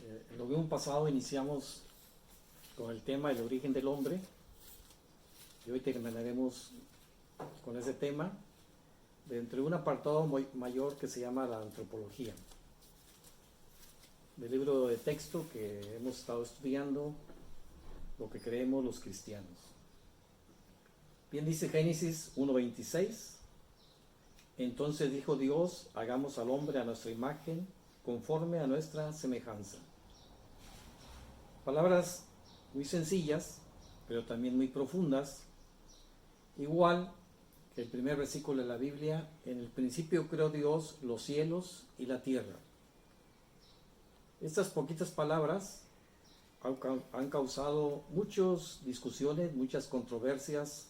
En lo mismo pasado iniciamos con el tema del origen del hombre y hoy terminaremos con ese tema dentro de un apartado mayor que se llama la antropología. Del libro de texto que hemos estado estudiando, lo que creemos los cristianos. Bien dice Génesis 1:26, entonces dijo Dios, hagamos al hombre a nuestra imagen, conforme a nuestra semejanza. Palabras muy sencillas, pero también muy profundas, igual que el primer versículo de la Biblia, en el principio creó Dios los cielos y la tierra. Estas poquitas palabras han causado muchas discusiones, muchas controversias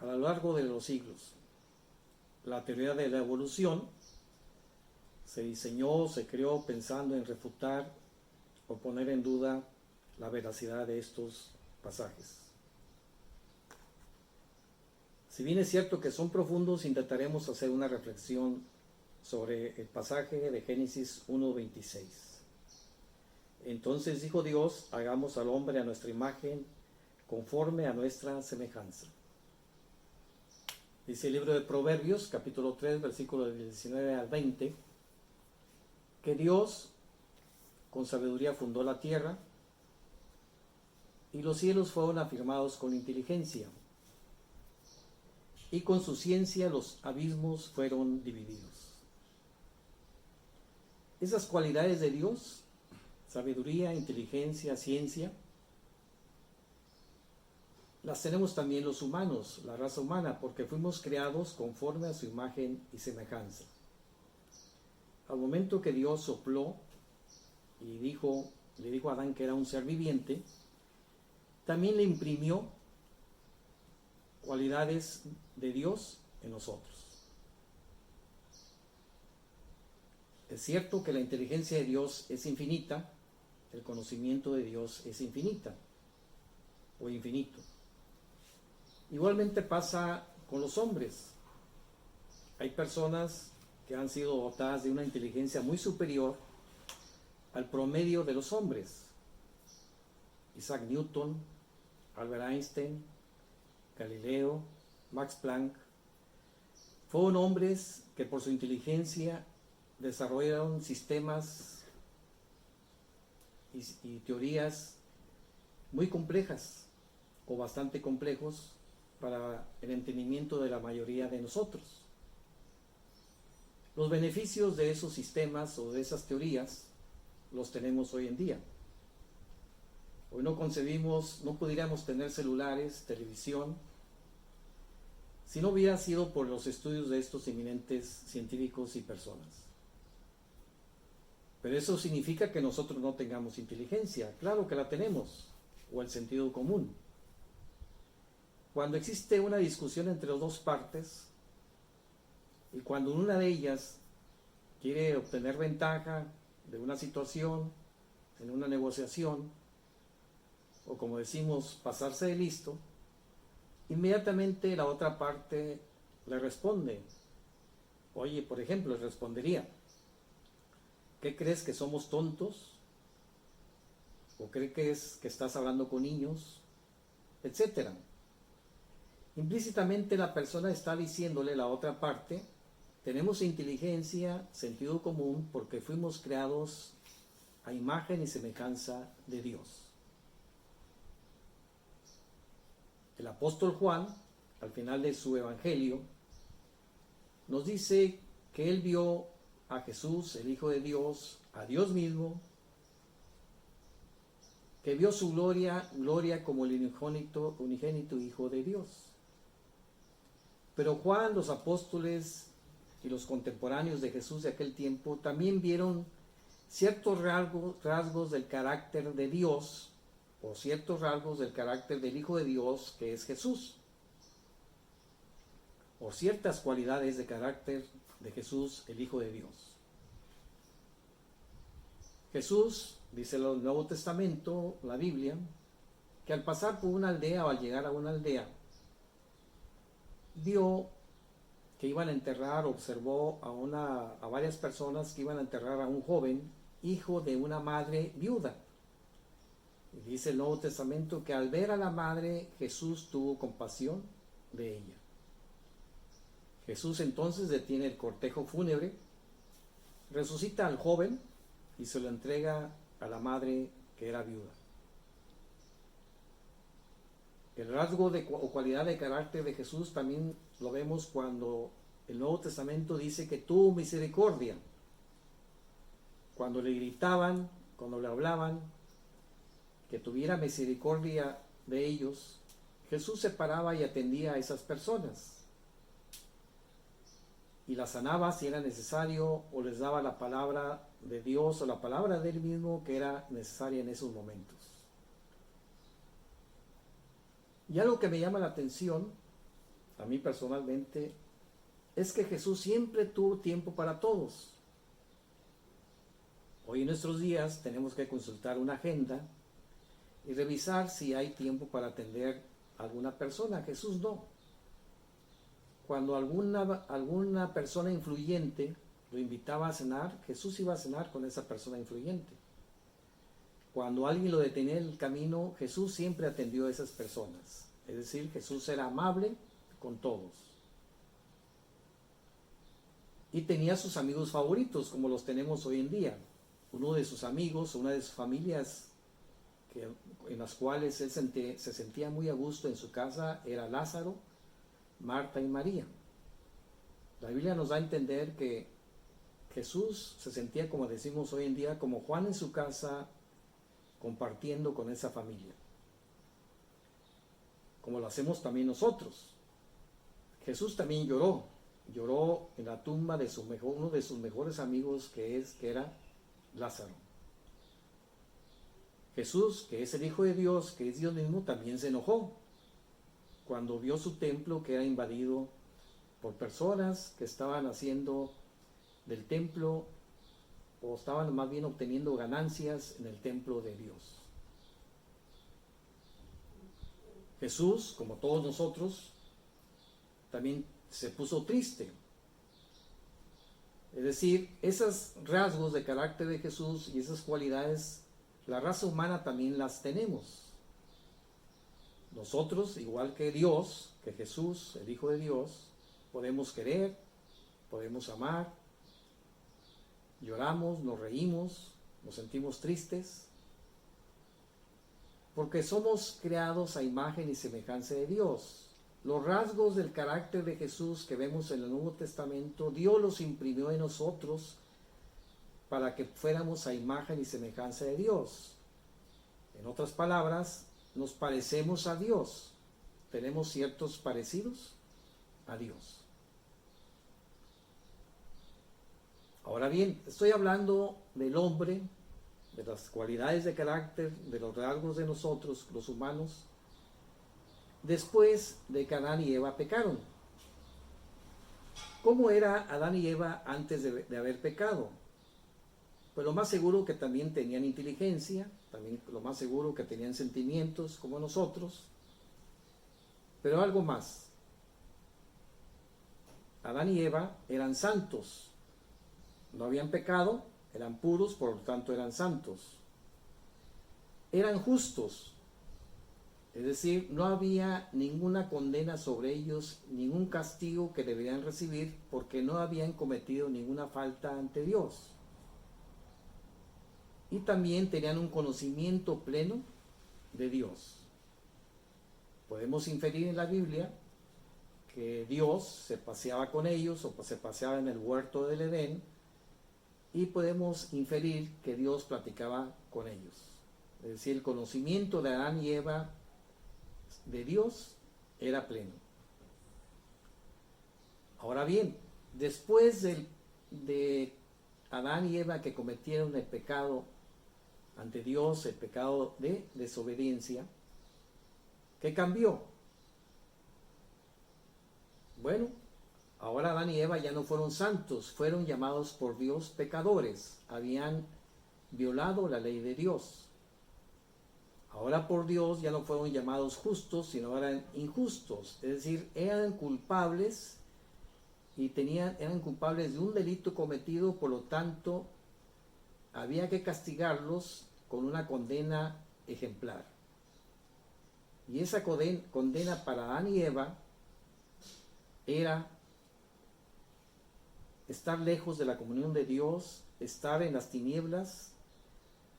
a lo largo de los siglos. La teoría de la evolución se diseñó, se creó pensando en refutar o poner en duda la veracidad de estos pasajes. Si bien es cierto que son profundos, intentaremos hacer una reflexión sobre el pasaje de Génesis 1:26. Entonces dijo Dios, hagamos al hombre a nuestra imagen, conforme a nuestra semejanza. Dice el libro de Proverbios, capítulo 3, versículos del 19 al 20, que Dios con sabiduría fundó la tierra y los cielos fueron afirmados con inteligencia, y con su ciencia los abismos fueron divididos. Esas cualidades de Dios, sabiduría, inteligencia, ciencia, las tenemos también los humanos, la raza humana, porque fuimos creados conforme a su imagen y semejanza. Al momento que Dios sopló y le dijo a Adán que era un ser viviente, también le imprimió cualidades de Dios en nosotros. Es cierto que la inteligencia de Dios es infinita, el conocimiento de Dios es infinito. Igualmente pasa con los hombres. Hay personas que han sido dotadas de una inteligencia muy superior al promedio de los hombres. Isaac Newton, Albert Einstein, Galileo, Max Planck, fueron hombres que por su inteligencia desarrollaron sistemas y teorías muy complejas o bastante complejos para el entendimiento de la mayoría de nosotros. Los beneficios de esos sistemas o de esas teorías los tenemos hoy en día. Hoy no pudiéramos tener celulares, televisión, si no hubiera sido por los estudios de estos eminentes científicos y personas. Pero eso significa que nosotros no tengamos inteligencia. Claro que la tenemos, o el sentido común. Cuando existe una discusión entre dos partes, y cuando una de ellas quiere obtener ventaja de una situación, en una negociación, o como decimos, pasarse de listo, inmediatamente la otra parte le responde. Oye, por ejemplo, le respondería, ¿qué crees, que somos tontos? ¿O crees que estás hablando con niños? Etcétera. Implícitamente la persona está diciéndole a la otra parte, tenemos inteligencia, sentido común, porque fuimos creados a imagen y semejanza de Dios. El apóstol Juan, al final de su evangelio, nos dice que él vio a Jesús, el Hijo de Dios, a Dios mismo, que vio su gloria como el unigénito Hijo de Dios. Pero Juan, los apóstoles y los contemporáneos de Jesús de aquel tiempo también vieron ciertos rasgos del carácter de Dios, o ciertos rasgos del carácter del Hijo de Dios, que es Jesús, o ciertas cualidades de carácter de Jesús, el Hijo de Dios. Jesús, dice el Nuevo Testamento, la Biblia, que al pasar por una aldea o al llegar a una aldea, vio que iban a enterrar, observó a varias personas que iban a enterrar a un joven hijo de una madre viuda. Y dice el Nuevo Testamento que al ver a la madre, Jesús tuvo compasión de ella. Jesús entonces detiene el cortejo fúnebre, resucita al joven y se lo entrega a la madre que era viuda. El rasgo o cualidad de carácter de Jesús también lo vemos cuando el Nuevo Testamento dice que tuvo misericordia. Cuando le gritaban, cuando le hablaban, que tuviera misericordia de ellos, Jesús se paraba y atendía a esas personas. Y las sanaba si era necesario, o les daba la palabra de Dios o la palabra de Él mismo que era necesaria en esos momentos. Y algo que me llama la atención, a mí personalmente, es que Jesús siempre tuvo tiempo para todos. Hoy en nuestros días tenemos que consultar una agenda y revisar si hay tiempo para atender a alguna persona. Jesús no. Cuando alguna persona influyente lo invitaba a cenar, Jesús iba a cenar con esa persona influyente. Cuando alguien lo detenía en el camino, Jesús siempre atendió a esas personas. Es decir, Jesús era amable con todos. Y tenía sus amigos favoritos, como los tenemos hoy en día. Uno de sus amigos, una de sus familias en las cuales él se sentía muy a gusto en su casa era Lázaro, Marta y María. La Biblia nos da a entender que Jesús se sentía, como decimos hoy en día, como Juan en su casa, compartiendo con esa familia, como lo hacemos también nosotros. Jesús también lloró en la tumba de uno de sus mejores amigos, que era Lázaro. Jesús, que es el Hijo de Dios, que es Dios mismo, también se enojó cuando vio su templo que era invadido por personas que estaban haciendo del templo, o estaban más bien obteniendo ganancias en el templo de Dios. Jesús, como todos nosotros, también se puso triste. Es decir, esos rasgos de carácter de Jesús y esas cualidades, la raza humana también las tenemos. Nosotros, igual que Dios, que Jesús, el Hijo de Dios, podemos querer, podemos amar, lloramos, nos reímos, nos sentimos tristes, porque somos creados a imagen y semejanza de Dios. Los rasgos del carácter de Jesús que vemos en el Nuevo Testamento, Dios los imprimió en nosotros para que fuéramos a imagen y semejanza de Dios. En otras palabras, nos parecemos a Dios. Tenemos ciertos parecidos a Dios. Ahora bien, estoy hablando del hombre, de las cualidades de carácter, de los rasgos de nosotros, los humanos, después de que Adán y Eva pecaron. ¿Cómo era Adán y Eva antes de haber pecado? Pues lo más seguro que también tenían inteligencia, también lo más seguro que tenían sentimientos como nosotros, pero algo más. Adán y Eva eran santos, no habían pecado, eran puros, por lo tanto eran santos. Eran justos, es decir, no había ninguna condena sobre ellos, ningún castigo que deberían recibir, porque no habían cometido ninguna falta ante Dios. Y también tenían un conocimiento pleno de Dios. Podemos inferir en la Biblia que Dios se paseaba con ellos, o se paseaba en el huerto del Edén, y podemos inferir que Dios platicaba con ellos. Es decir, el conocimiento de Adán y Eva de Dios era pleno. Ahora bien, después de Adán y Eva que cometieron el pecado ante Dios, el pecado de desobediencia, ¿qué cambió? Bueno, ahora Adán y Eva ya no fueron santos, fueron llamados por Dios pecadores, habían violado la ley de Dios. Ahora por Dios ya no fueron llamados justos, sino eran injustos, es decir, eran culpables y eran culpables de un delito cometido, por lo tanto, había que castigarlos con una condena ejemplar. Y esa condena para Adán y Eva era estar lejos de la comunión de Dios, estar en las tinieblas,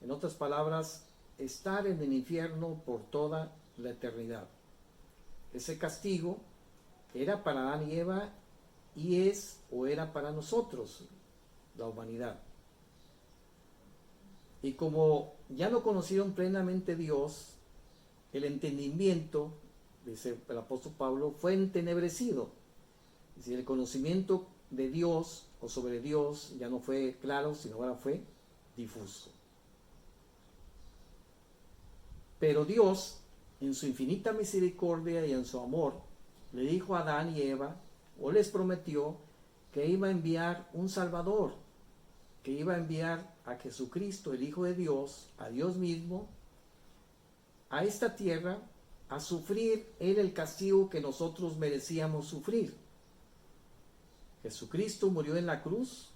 en otras palabras, estar en el infierno por toda la eternidad. Ese castigo era para Adán y Eva y es o era para nosotros, la humanidad. Y como ya no conocieron plenamente Dios, el entendimiento, dice el apóstol Pablo, fue entenebrecido. Es decir, el conocimiento de Dios o sobre Dios ya no fue claro, sino ahora fue difuso. Pero Dios, en su infinita misericordia y en su amor, le dijo a Adán y Eva, o les prometió, que iba a enviar un Salvador, que iba a enviar a Jesucristo, el Hijo de Dios, a Dios mismo, a esta tierra, a sufrir Él el castigo que nosotros merecíamos sufrir. Jesucristo murió en la cruz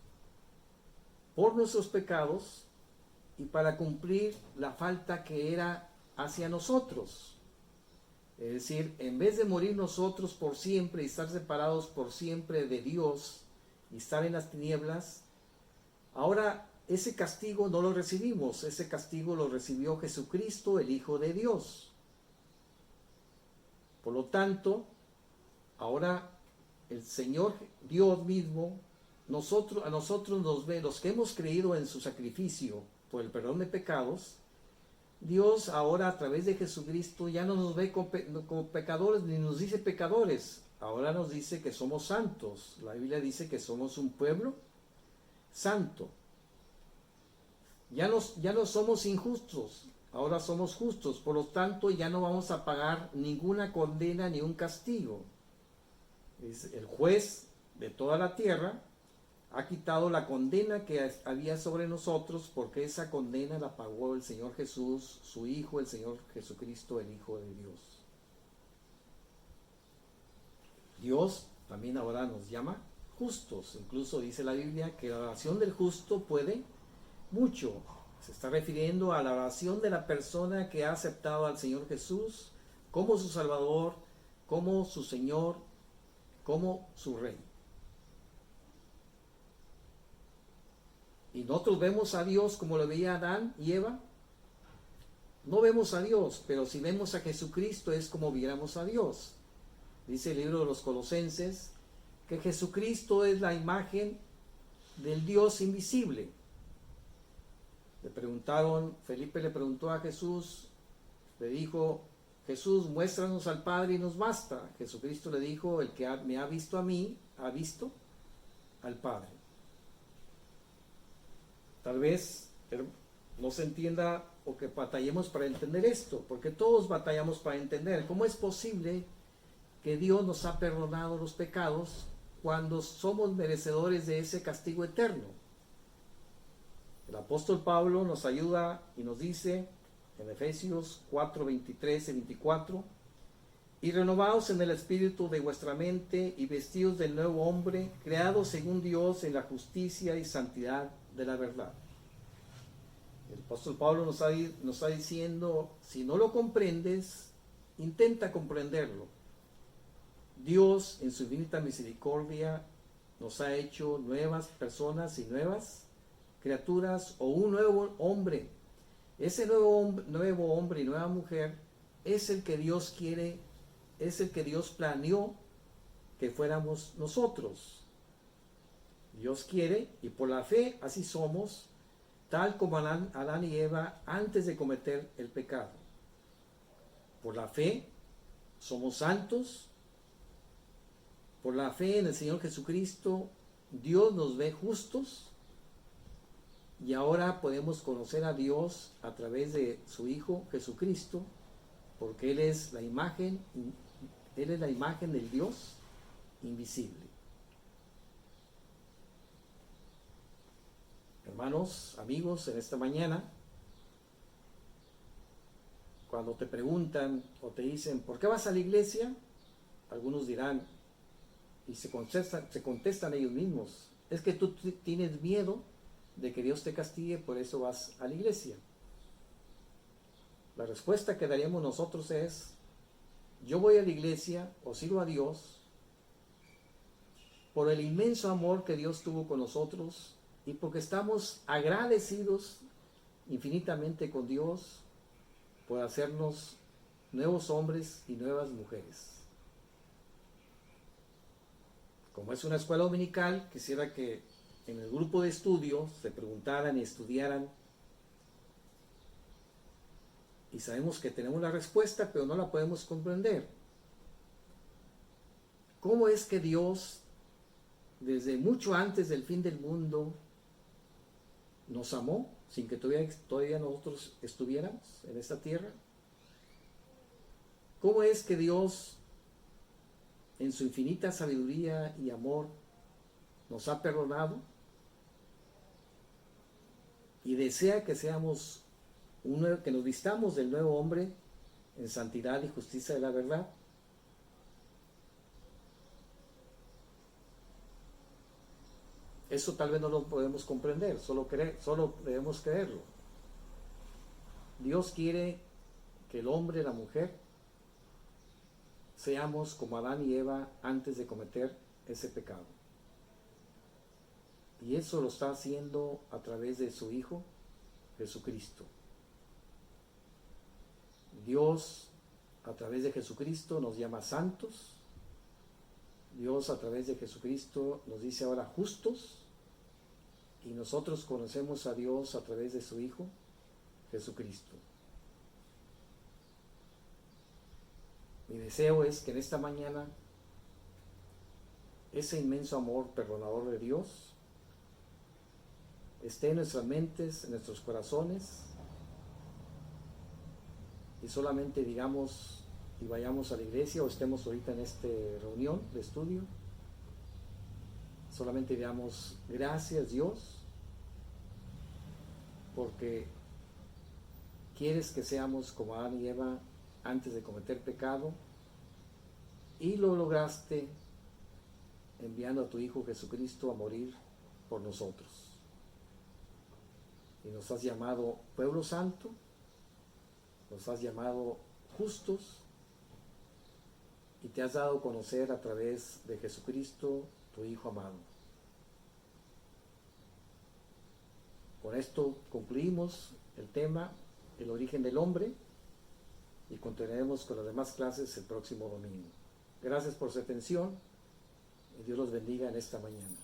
por nuestros pecados y para cumplir la falta que era hacia nosotros. Es decir, en vez de morir nosotros por siempre y estar separados por siempre de Dios y estar en las tinieblas, ahora ese castigo no lo recibimos, ese castigo lo recibió Jesucristo, el Hijo de Dios. Por lo tanto, ahora el Señor Dios mismo, a nosotros nos ve, los que hemos creído en su sacrificio por el perdón de pecados, Dios ahora a través de Jesucristo ya no nos ve como pecadores ni nos dice pecadores, ahora nos dice que somos santos. La Biblia dice que somos un pueblo santo. Ya no somos injustos, ahora somos justos, por lo tanto ya no vamos a pagar ninguna condena ni un castigo. Es el juez de toda la tierra ha quitado la condena que había sobre nosotros, porque esa condena la pagó el Señor Jesús, su Hijo, el Señor Jesucristo, el Hijo de Dios. Dios también ahora nos llama justos. Incluso dice la Biblia que la oración del justo puede mucho. Se está refiriendo a la oración de la persona que ha aceptado al Señor Jesús como su Salvador, como su Señor, como su Rey. Y nosotros vemos a Dios como lo veía Adán y Eva. No vemos a Dios, pero si vemos a Jesucristo es como viéramos a Dios. Dice el libro de los Colosenses que Jesucristo es la imagen del Dios invisible. Felipe le preguntó a Jesús, le dijo, Jesús, muéstranos al Padre y nos basta. Jesucristo le dijo, el que me ha visto a mí, ha visto al Padre. Tal vez no se entienda o que batallemos para entender esto, porque todos batallamos para entender cómo es posible que Dios nos ha perdonado los pecados cuando somos merecedores de ese castigo eterno. El apóstol Pablo nos ayuda y nos dice en Efesios 4, 23 y 24, y renovados en el espíritu de vuestra mente y vestidos del nuevo hombre, creados según Dios en la justicia y santidad de la verdad. El apóstol Pablo nos está diciendo, si no lo comprendes, intenta comprenderlo. Dios en su infinita misericordia nos ha hecho nuevas personas y nuevas criaturas o un nuevo hombre. Ese nuevo hombre y nueva mujer es el que Dios quiere, es el que Dios planeó que fuéramos nosotros. Dios quiere, y por la fe así somos, tal como Adán y Eva antes de cometer el pecado. Por la fe somos santos. Por la fe en el Señor Jesucristo, Dios nos ve justos. Y ahora podemos conocer a Dios a través de su Hijo Jesucristo, porque Él es la imagen del Dios invisible. Hermanos, amigos, en esta mañana, cuando te preguntan o te dicen, ¿por qué vas a la iglesia? Algunos dirán, y se contestan ellos mismos, es que tú tienes miedo de que Dios te castigue, por eso vas a la iglesia. La respuesta que daríamos nosotros es: yo voy a la iglesia o sirvo a Dios por el inmenso amor que Dios tuvo con nosotros y porque estamos agradecidos infinitamente con Dios por hacernos nuevos hombres y nuevas mujeres. Como es una escuela dominical, quisiera que en el grupo de estudio se preguntaran y estudiaran, y sabemos que tenemos la respuesta, pero no la podemos comprender. ¿Cómo es que Dios, desde mucho antes del fin del mundo, nos amó sin que todavía nosotros estuviéramos en esta tierra? ¿Cómo es que Dios, en su infinita sabiduría y amor, nos ha perdonado y desea que seamos que nos vistamos del nuevo hombre en santidad y justicia de la verdad? Eso tal vez no lo podemos comprender, solo debemos creerlo. Dios quiere que el hombre y la mujer seamos como Adán y Eva antes de cometer ese pecado. Y eso lo está haciendo a través de su Hijo, Jesucristo. Dios, a través de Jesucristo, nos llama santos. Dios, a través de Jesucristo, nos dice ahora justos. Y nosotros conocemos a Dios a través de su Hijo, Jesucristo. Mi deseo es que en esta mañana ese inmenso amor perdonador de Dios esté en nuestras mentes, en nuestros corazones, y solamente digamos y vayamos a la iglesia o estemos ahorita en esta reunión de estudio, solamente digamos: gracias Dios, porque quieres que seamos como Adán y Eva antes de cometer pecado, y lo lograste enviando a tu Hijo Jesucristo a morir por nosotros. Y nos has llamado pueblo santo, nos has llamado justos, y te has dado a conocer a través de Jesucristo, tu Hijo amado. Con esto concluimos el tema, el origen del hombre, y continuaremos con las demás clases el próximo domingo. Gracias por su atención y Dios los bendiga en esta mañana.